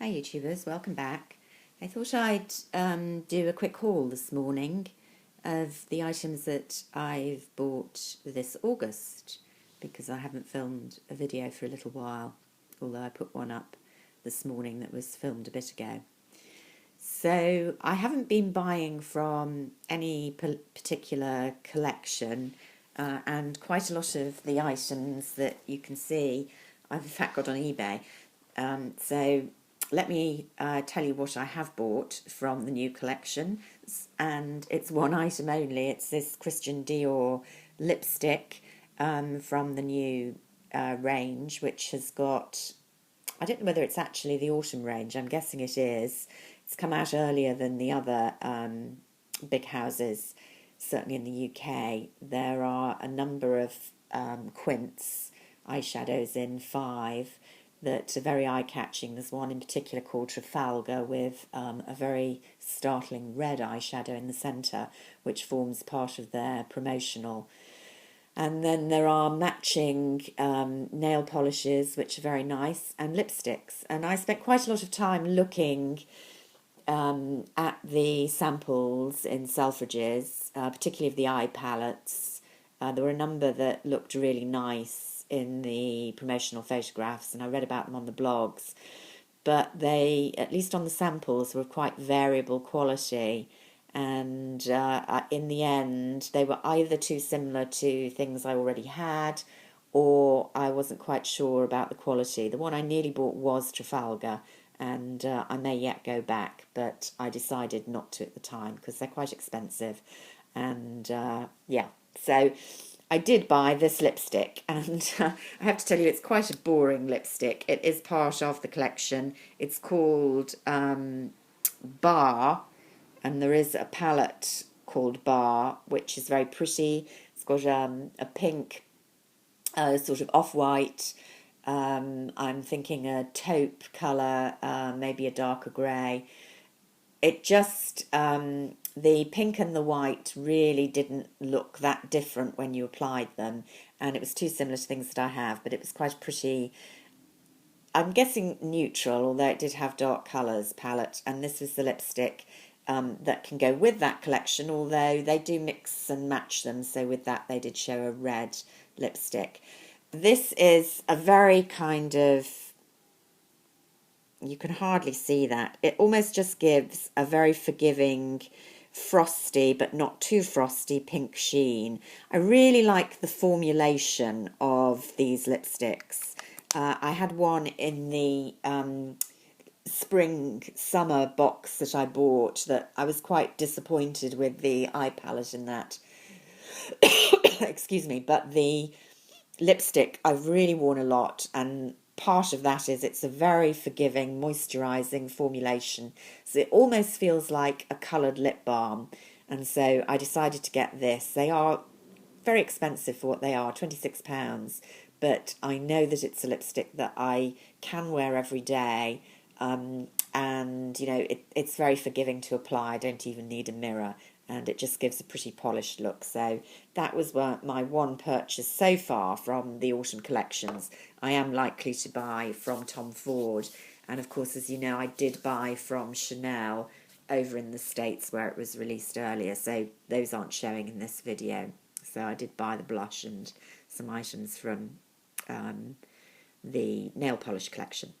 Hi YouTubers, welcome back. I thought I'd do a quick haul this morning of the items that I've bought this August because I haven't filmed a video for a little while, although I put one up this morning that was filmed a bit ago. So I haven't been buying from any particular collection and quite a lot of the items that you can see I've in fact got on eBay. So let me tell you what I have bought from the new collection, and it's one item only. It's this Christian Dior lipstick from the new range, which has got, I don't know whether it's actually the autumn range, I'm guessing it is. It's come out earlier than the other big houses, certainly in the UK. There are a number of quints eyeshadows in 5 that are very eye-catching. There's one in particular called Trafalgar with a very startling red eyeshadow in the centre, which forms part of their promotional. And then there are matching nail polishes, which are very nice, and lipsticks. And I spent quite a lot of time looking at the samples in Selfridges, particularly of the eye palettes. There were a number that looked really nice in the promotional photographs, and I read about them on the blogs, but they, at least on the samples, were quite variable quality, and in the end they were either too similar to things I already had, or I wasn't quite sure about the quality. The one I nearly bought was Trafalgar, and I may yet go back, but I decided not to at the time because they're quite expensive. And yeah, so I did buy this lipstick, and I have to tell you, it's quite a boring lipstick. It is part of the collection. It's called Bar, and there is a palette called Bar, which is very pretty. It's got a pink, sort of off-white, I'm thinking a taupe colour, maybe a darker grey. It just, the pink and the white really didn't look that different when you applied them, and it was too similar to things that I have, but it was quite a pretty, I'm guessing neutral, although it did have dark colours palette, and this was the lipstick that can go with that collection, although they do mix and match them, so with that they did show a red lipstick. This is a very kind of, you can hardly see that. It almost just gives a very forgiving, frosty, but not too frosty pink sheen. I really like the formulation of these lipsticks. I had one in the spring summer box that I bought that I was quite disappointed with the eye palette in that. Excuse me, but the lipstick I've really worn a lot, and part of that is it's a very forgiving, moisturising formulation, so it almost feels like a coloured lip balm, and so I decided to get this. They are very expensive for what they are, £26, but I know that it's a lipstick that I can wear every day, and you know it's very forgiving to apply. I don't even need a mirror, and it just gives a pretty polished look. So that was my one purchase so far from the autumn collections. I am likely to buy from Tom Ford, and of course, as you know, I did buy from Chanel over in the States where it was released earlier, so those aren't showing in this video. So I did buy the blush and some items from the nail polish collection.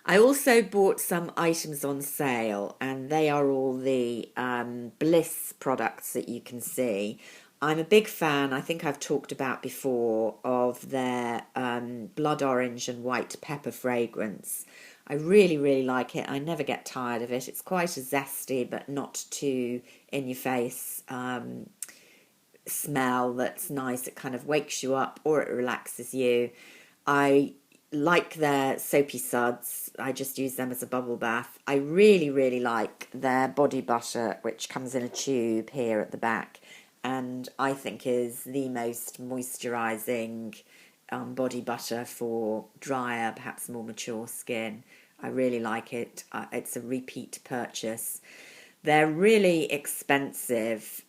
I also bought some items on sale, and they are all the Bliss products that you can see. I'm a big fan, I think I've talked about before, of their blood orange and white pepper fragrance. I really, really like it. I never get tired of it. It's quite a zesty but not too in-your-face smell that's nice. It kind of wakes you up or it relaxes you. I like their soapy suds. I just use them as a bubble bath. I really, really like their body butter, which comes in a tube here at the back, and I think is the most moisturising body butter for drier, perhaps more mature skin. I really like it. It's a repeat purchase. They're really expensive,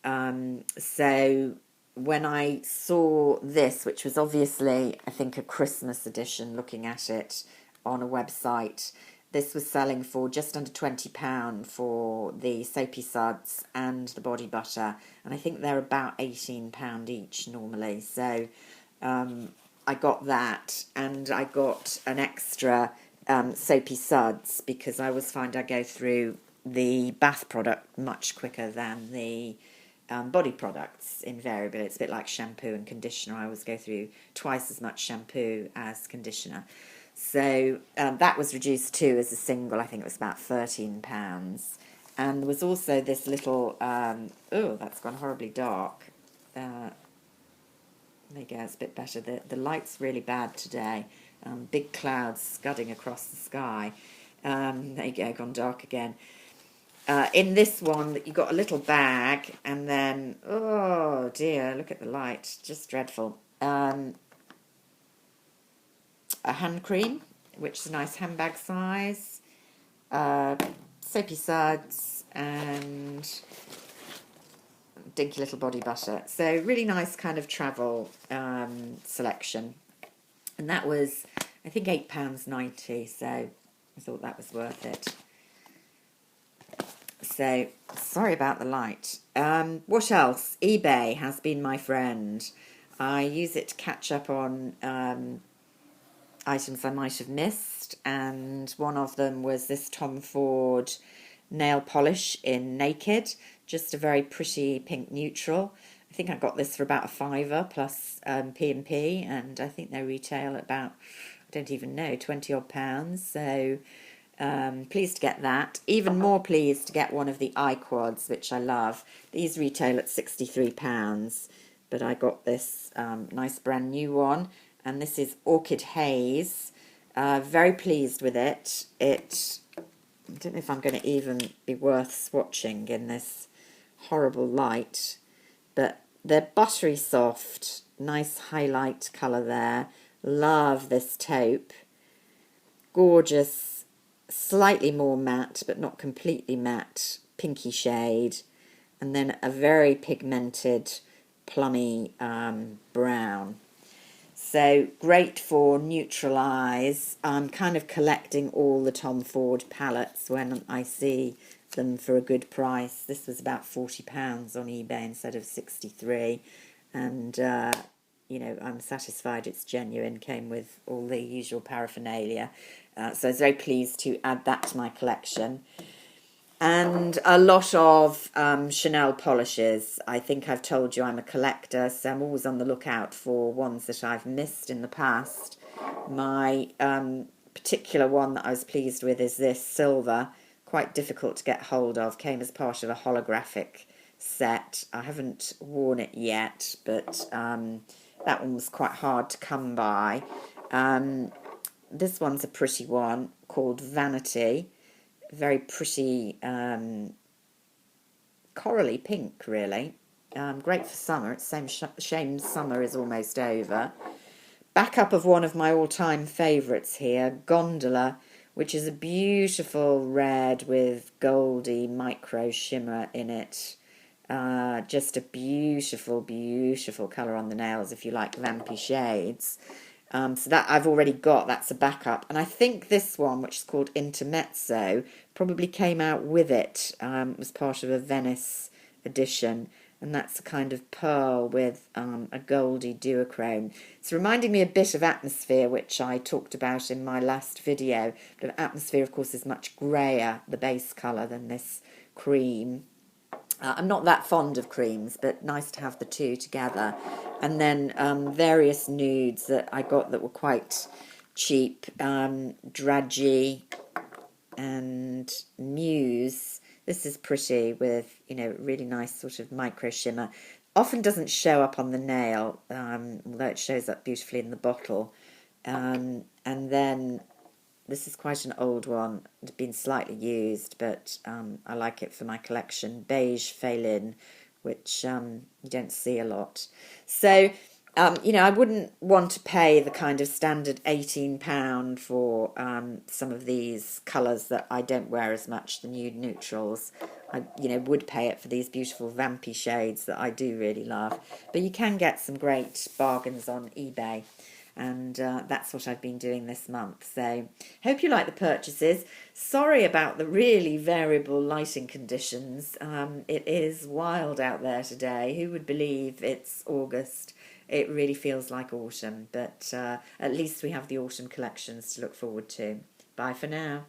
so when I saw this, which was obviously, I think, a Christmas edition, looking at it on a website, this was selling for just under £20 for the soapy suds and the body butter, and I think they're about £18 each normally. So I got that, and I got an extra soapy suds because I always find I go through the bath product much quicker than the body products invariably. It's a bit like shampoo and conditioner. I always go through twice as much shampoo as conditioner. So that was reduced too as a single. I think it was about £13. And there was also this little, oh, that's gone horribly dark. There you go, it's a bit better. The light's really bad today. Big clouds scudding across the sky. There you go, gone dark again. In this one, you got a little bag, and then, oh dear, look at the light, just dreadful. A hand cream, which is a nice handbag size, soapy suds, and dinky little body butter. So really nice kind of travel selection. And that was, I think, £8.90, so I thought that was worth it. So, sorry about the light. What else? eBay has been my friend. I use it to catch up on items I might have missed, and one of them was this Tom Ford nail polish in Naked, just a very pretty pink neutral. I think I got this for about a £5 plus P&P, and I think they retail at about, I don't even know, 20 odd pounds. So pleased to get that. Even more pleased to get one of the iQuads, which I love. These retail at £63, but I got this nice brand new one, and this is Orchid Haze. Very pleased with it. I don't know if I'm going to even be worth swatching in this horrible light, but they're buttery soft, nice highlight colour there. Love this taupe. Gorgeous, slightly more matte, but not completely matte, pinky shade. And then a very pigmented, plummy brown. So great for neutral eyes. I'm kind of collecting all the Tom Ford palettes when I see them for a good price. This was about £40 on eBay instead of 63, and you know, I'm satisfied it's genuine. Came with all the usual paraphernalia, so I was very pleased to add that to my collection. And a lot of Chanel polishes. I think I've told you I'm a collector, so I'm always on the lookout for ones that I've missed in the past. My particular one that I was pleased with is this silver, quite difficult to get hold of, came as part of a holographic set. I haven't worn it yet, but that one was quite hard to come by. This one's a pretty one called Vanity. Very pretty corally pink, really. Great for summer. It's the same shame summer is almost over. Backup of one of my all-time favourites here, Gondola, which is a beautiful red with goldy micro shimmer in it. Just a beautiful, beautiful colour on the nails if you like vampy shades. So that I've already got, that's a backup. And I think this one, which is called Intermezzo, probably came out with it. It was part of a Venice edition. And that's a kind of pearl with a goldy duochrome. It's reminding me a bit of Atmosphere, which I talked about in my last video. But Atmosphere, of course, is much greyer, the base colour, than this cream. I'm not that fond of creams, but nice to have the two together. And then various nudes that I got that were quite cheap. Draggy and Muse. This is pretty with, you know, really nice sort of micro shimmer. Often doesn't show up on the nail, although it shows up beautifully in the bottle. And then this is quite an old one. It's been slightly used, but I like it for my collection. Beige Feilin, which you don't see a lot. So, you know, I wouldn't want to pay the kind of standard £18 for some of these colours that I don't wear as much, the nude neutrals. I, you know, would pay it for these beautiful vampy shades that I do really love. But you can get some great bargains on eBay. and that's what I've been doing this month. So hope you like the purchases. Sorry about the really variable lighting conditions. It is wild out there today. Who would believe it's August? It really feels like autumn, but at least we have the autumn collections to look forward to. Bye for now.